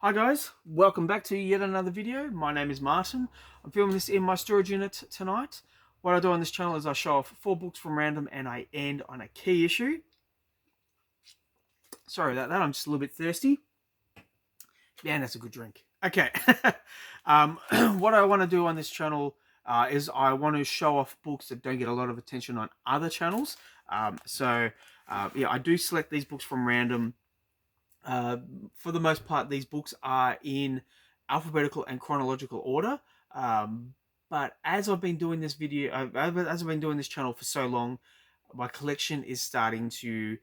Hi guys, welcome back to yet another video. My name is Martin. I'm filming this in my storage unit tonight. What I do on this channel is I show off 4 books from random and I end on a key issue. Sorry about that, I'm just a little bit thirsty. Man, that's a good drink. Okay, what I want to do on this channel is I want to show off books that don't get a lot of attention on other channels. Yeah, I do select these books from random. For the most part, these books are in alphabetical and chronological order. But as I've been doing this as I've been doing this channel for so long, my collection is starting to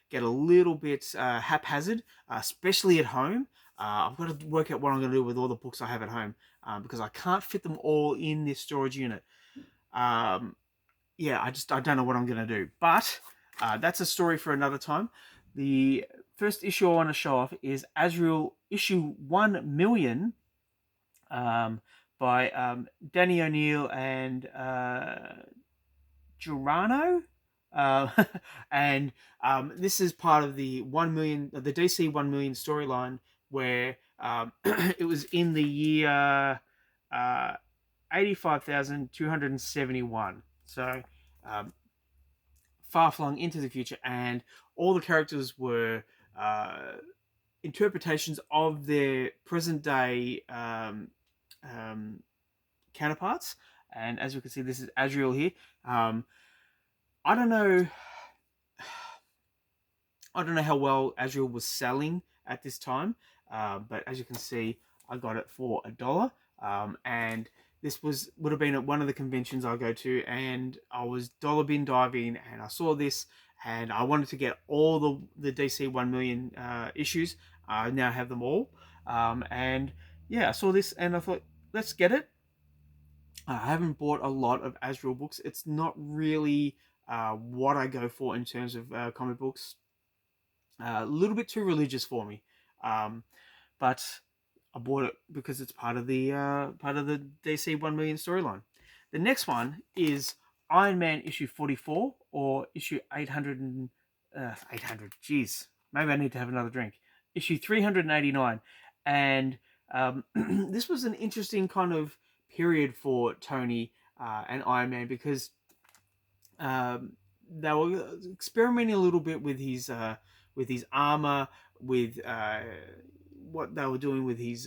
get a little bit haphazard, especially at home. I've got to work out what I'm going to do with all the books I have at home because I can't fit them all in this storage unit. Yeah, I don't know what I'm going to do. But that's a story for another time. The first issue I want to show off is Azrael issue 1,000,000 by Danny O'Neill and Girano. And this is part of the 1,000,000, the DC 1,000,000 storyline, where it was in the year 85,271. So far flung into the future, and all the characters were interpretations of their present day counterparts. And as you can see, this is Azrael here. I don't know. I don't know how well Azrael was selling at this time, but as you can see, I got it for $1. And this would have been at one of the conventions I go to, and I was dollar bin diving, and I saw this, and I wanted to get all the DC 1,000,000 issues. I now have them all, and yeah, I saw this, and I thought, let's get it. I haven't bought a lot of Azrael books. It's not really what I go for in terms of comic books. A little bit too religious for me, but I bought it because it's part of the DC 1,000,000 storyline. The next one is Iron Man issue 44 or issue 800 and 800. Jeez, maybe I need to have another drink. Issue 389, and this was an interesting kind of period for Tony and Iron Man because they were experimenting a little bit with his armor, with what they were doing with his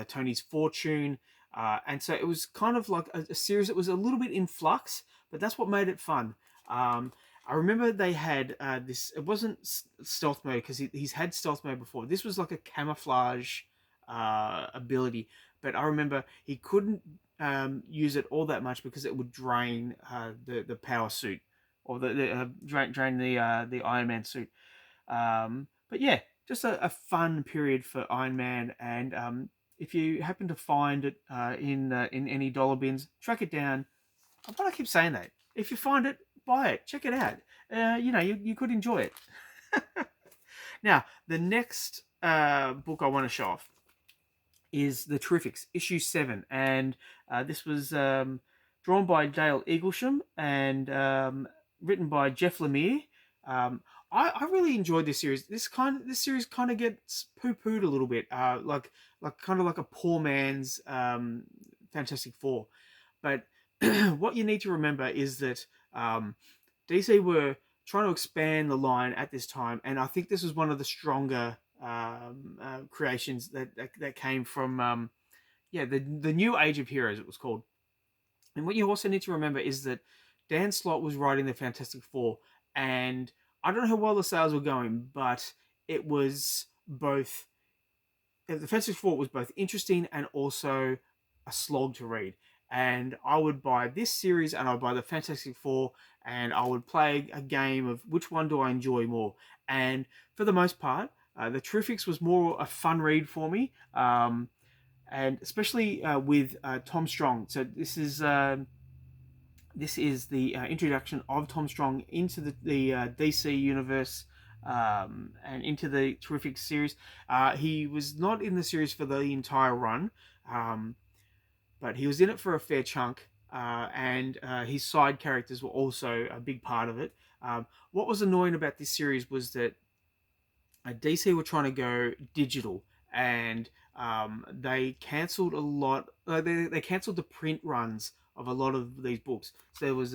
Tony's fortune, and so it was kind of like a series that was a little bit in flux, but that's what made it fun. I remember they had this. It wasn't stealth mode because he's had stealth mode before. This was like a camouflage ability, but I remember he couldn't use it all that much because it would drain the power suit, or drain the Iron Man suit. But yeah, just a fun period for Iron Man, and if you happen to find it in any dollar bins, track it down. Why do I keep saying that? If you find it, buy it, check it out. You could enjoy it. Now, the next book I want to show off is The Terrifics, issue 7, and this was drawn by Dale Eaglesham and written by Jeff Lemire. I really enjoyed this series. This series kind of gets poo-pooed a little bit, like kind of like a poor man's Fantastic Four. But what you need to remember is that DC were trying to expand the line at this time, and I think this was one of the stronger creations that came from the new Age of Heroes, it was called. And what you also need to remember is that Dan Slott was writing the Fantastic Four, and I don't know how well the sales were going, but it was both. The Fantastic Four was both interesting and also a slog to read. And I would buy this series, and I would buy the Fantastic Four, and I would play a game of which one do I enjoy more. And for the most part, the Terrifics was more a fun read for me, and especially with Tom Strong. So this is the introduction of Tom Strong into the DC universe, and into the Terrific series. He was not in the series for the entire run, but he was in it for a fair chunk, and his side characters were also a big part of it. What was annoying about this series was that DC were trying to go digital, and they cancelled a lot. They cancelled the print runs of a lot of these books. So there was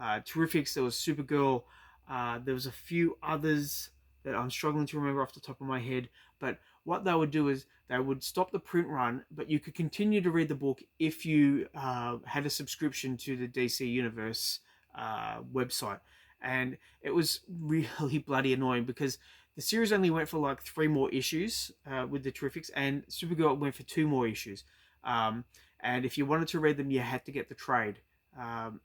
Terrifics, there was Supergirl, there was a few others that I'm struggling to remember off the top of my head. But what they would do is they would stop the print run, but you could continue to read the book if you had a subscription to the DC Universe website. And it was really bloody annoying because the series only went for like 3 more issues with the Terrifics, and Supergirl went for 2 more issues. And if you wanted to read them, you had to get the trade.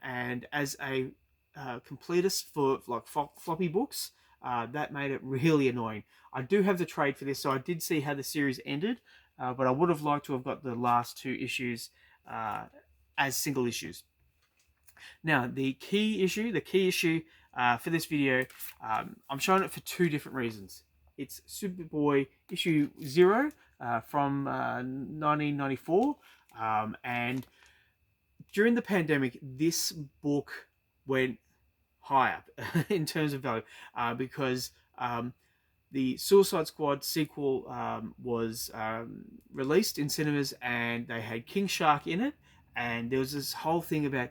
And as a completist for like floppy books, that made it really annoying. I do have the trade for this, so I did see how the series ended, but I would have liked to have got the last 2 issues as single issues. Now, the key issue for this video, I'm showing it for 2 different reasons. It's Superboy issue 0 from 1994, and during the pandemic, this book went high up in terms of value because the Suicide Squad sequel was released in cinemas, and they had King Shark in it, and there was this whole thing about,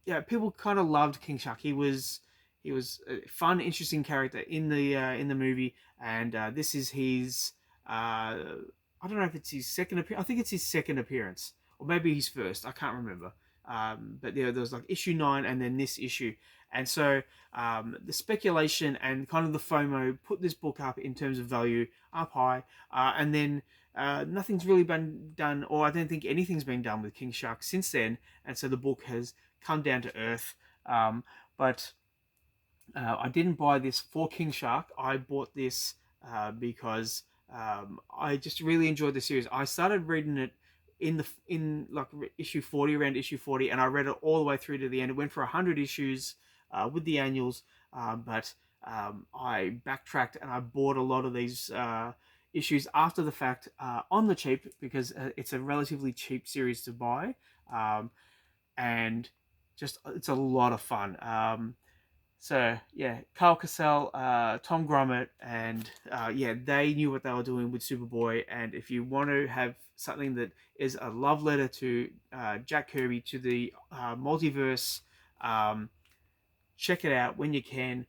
yeah, people kind of loved King Shark. He was a fun, interesting character in the movie, and this is his I don't know if it's his second appearance. I think it's his second appearance, or maybe his first. I can't remember. But there was like issue 9 and then this issue. And so the speculation and kind of the FOMO put this book up in terms of value up high. And then nothing's really been done, or I don't think anything's been done with King Shark since then. And so the book has come down to earth. But I didn't buy this for King Shark. I bought this because I just really enjoyed the series. I started reading it in like issue 40, around issue 40, and I read it all the way through to the end. It went for 100 issues with the annuals, but I backtracked and I bought a lot of these issues after the fact on the cheap, because it's a relatively cheap series to buy, and just it's a lot of fun. So yeah, Carl Cassell, Tom Grummett, and yeah, they knew what they were doing with Superboy. And if you want to have something that is a love letter to Jack Kirby, to the multiverse, check it out when you can.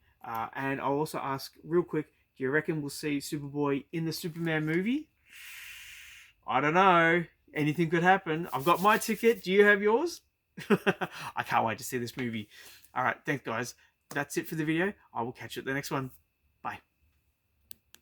And I'll also ask real quick, do you reckon we'll see Superboy in the Superman movie? I don't know. Anything could happen. I've got my ticket. Do you have yours? I can't wait to see this movie. All right, thanks guys. That's it for the video. I will catch you at the next one.